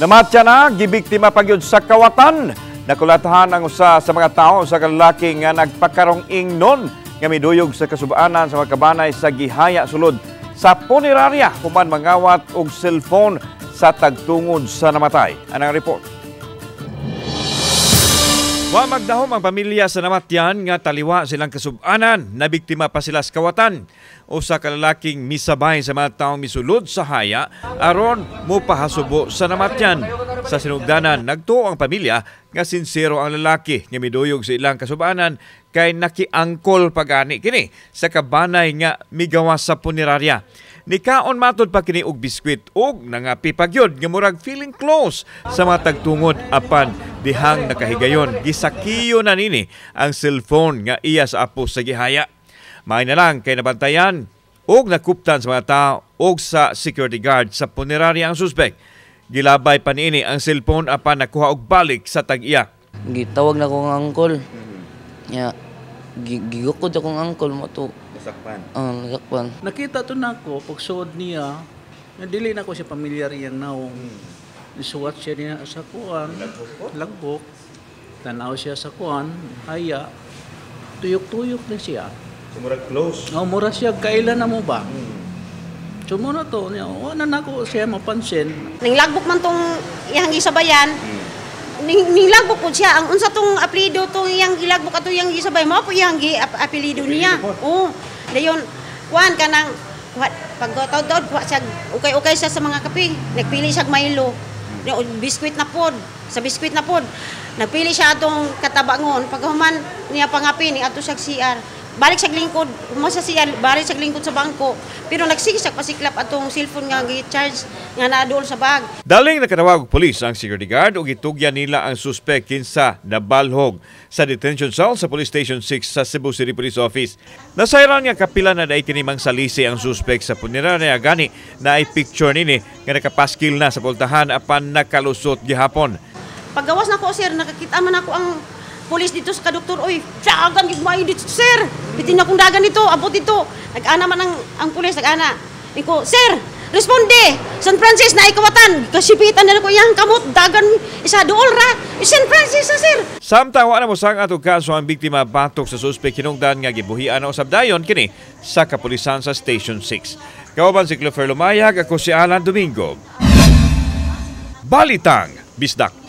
Namatya na, gibiktima pagyud sa kawatan. Nakulatahan ang usa sa mga tao sa kalalaki nga nagpakarong ingnon nga miduyog sa kasubaanan sa mga kabanay sa Gihaya sulod sa punerarya human mangawat og cellphone sa tagtungod sa namatay. Anang report. Wa magdahom ang pamilya sa namatyan nga taliwa silang kasub-anan, nabiktima pa sila sa kawatan. Usa ka lalaking misabay sa mga taong misulod sa haya aron mopahasubo sa namatyan. Sa sinugdanan, nagtuo ang pamilya nga sinsero ang lalaki nga miduyog sa ilang kasub-anan kay nakiangkol pagani kini sa kabanay nga migawas sa punerarya. Nikaon matod pa kini og biskwit og nangapi pagyod nga murag feeling close sa mga tagtungod apan dihang nakahigayon gisakiyo na nini ang cellphone nga iya sa apo sa Gihaya. May na lang kay nabantayan og nakuptan sa mga tao og sa security guard sa punerarya ang suspect. Gilabay pa niini ang cellphone apan nakuha og balik sa tag-iya. Gitawag na kong angkol. Ya, gigukod akong angkol mo to. Nasakpan. Nasakpan. Nakita to nako pagsuod niya, na dili na ko siya pamilyar iyang naong. Isuwat siya niya sa kuan, lagbok. Tanaw siya sa kuan, haya. Tuyok-tuyok na siya. So, murag close. Mura siya, kailan na mo ba? So muna to, wala na ako siya mapansin. Ninglagbok man tong iyang gisabayan. Ninglagbok po siya. Ang unsa tong apelyido tong iyang gilagbok ato iyang gisabay mo po iyang apelyido niya. Oo. Dayon kuan kanang pagtaud-taud kuha siya ukay-ukay siya sa mga kape. Nagpili siya Milo. Biskwit na pod. Sa biskwit na pod. Nagpili siya atong katabangon. Paghuman niya pangapi ni ato siya CR. Balik sa lingkod, mo sa siya, balik sa lingkod sa bangko. Pero nagsigisag pasiklap atong cellphone nga gi-charge nga naadol sa bag. Daling nakatawag og pulis ang security guard ug gitugyan nila ang suspect kinsa nabalhog sa detention cell sa Police Station 6 sa Cebu City Police Office. Nasayran nga kapila na daay kini mangsalisi ang suspect sa punerarya gani na ay picture nini nga nakapaskil na sa pultahan apan nakalusot gihapon. Paggawas na ko sir, nakakita man ako ang pulis dito sa kadoktor, oy, dagan gigmay dito, sir. Bitin akong dagan dito, abot dito. Nag-ana man ang pulis, nag-ana. Niko, sir, responde. San Francis na ikawatan. Kasipitan na ko yang kamot, dagan isa dool ra. San Francis sir. Samtang wala mo sang atong kaso ang biktima batok sa suspect hinungdan nga gibuhian o sabdayon kini sa kapulisan sa Station 6. Kauban si Clofer Lumayag, ako si Alan Domingo. Balitang Bisdak.